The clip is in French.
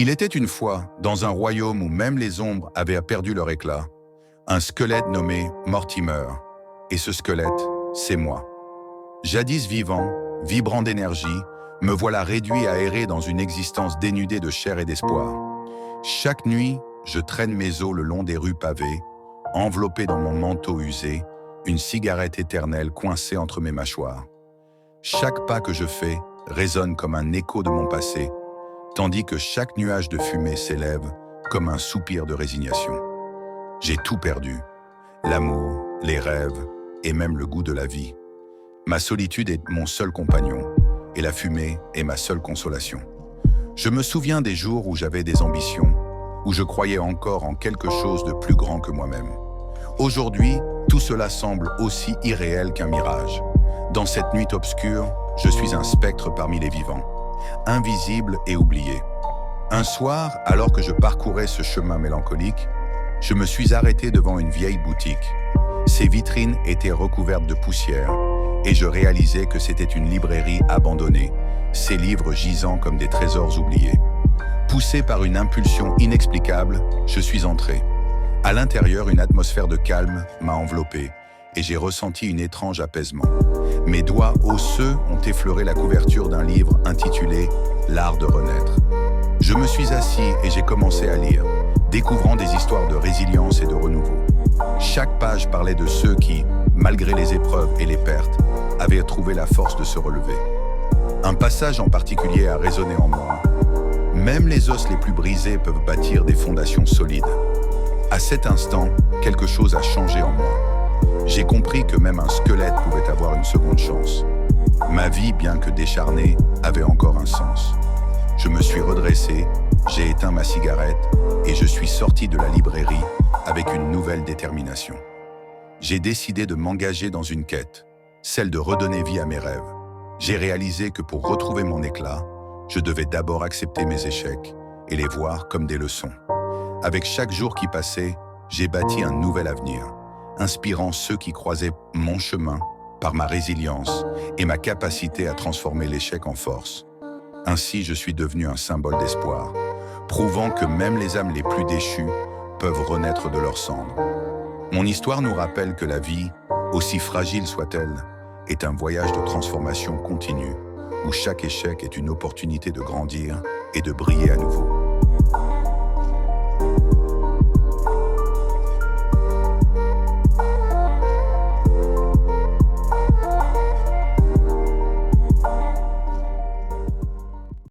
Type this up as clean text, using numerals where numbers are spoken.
Il était une fois, dans un royaume où même les ombres avaient perdu leur éclat, un squelette nommé Mortimer. Et ce squelette, c'est moi. Jadis vivant, vibrant d'énergie, me voilà réduit à errer dans une existence dénudée de chair et d'espoir. Chaque nuit, je traîne mes os le long des rues pavées, enveloppé dans mon manteau usé, une cigarette éternelle coincée entre mes mâchoires. Chaque pas que je fais résonne comme un écho de mon passé, tandis que chaque nuage de fumée s'élève comme un soupir de résignation. J'ai tout perdu, l'amour, les rêves et même le goût de la vie. Ma solitude est mon seul compagnon, et la fumée est ma seule consolation. Je me souviens des jours où j'avais des ambitions, où je croyais encore en quelque chose de plus grand que moi-même. Aujourd'hui, tout cela semble aussi irréel qu'un mirage. Dans cette nuit obscure, je suis un spectre parmi les vivants, invisible et oublié. Un soir, alors que je parcourais ce chemin mélancolique, je me suis arrêté devant une vieille boutique. Ses vitrines étaient recouvertes de poussière et je réalisais que c'était une librairie abandonnée, ses livres gisant comme des trésors oubliés. Poussé par une impulsion inexplicable, je suis entré. À l'intérieur, une atmosphère de calme m'a enveloppé et j'ai ressenti un étrange apaisement. Mes doigts osseux ont effleuré la couverture d'un livre intitulé « L'art de renaître ». Je me suis assis et j'ai commencé à lire, découvrant des histoires de résilience et de renouveau. Chaque page parlait de ceux qui, malgré les épreuves et les pertes, avaient trouvé la force de se relever. Un passage en particulier a résonné en moi. Même les os les plus brisés peuvent bâtir des fondations solides. À cet instant, quelque chose a changé en moi. J'ai compris que même un squelette pouvait avoir une seconde chance. Ma vie, bien que décharnée, avait encore un sens. Je me suis redressé, j'ai éteint ma cigarette et je suis sorti de la librairie avec une nouvelle détermination. J'ai décidé de m'engager dans une quête, celle de redonner vie à mes rêves. J'ai réalisé que pour retrouver mon éclat, je devais d'abord accepter mes échecs et les voir comme des leçons. Avec chaque jour qui passait, j'ai bâti un nouvel avenir, inspirant ceux qui croisaient mon chemin par ma résilience et ma capacité à transformer l'échec en force. Ainsi, je suis devenu un symbole d'espoir, prouvant que même les âmes les plus déchues peuvent renaître de leurs cendres. Mon histoire nous rappelle que la vie, aussi fragile soit-elle, est un voyage de transformation continue, où chaque échec est une opportunité de grandir et de briller à nouveau.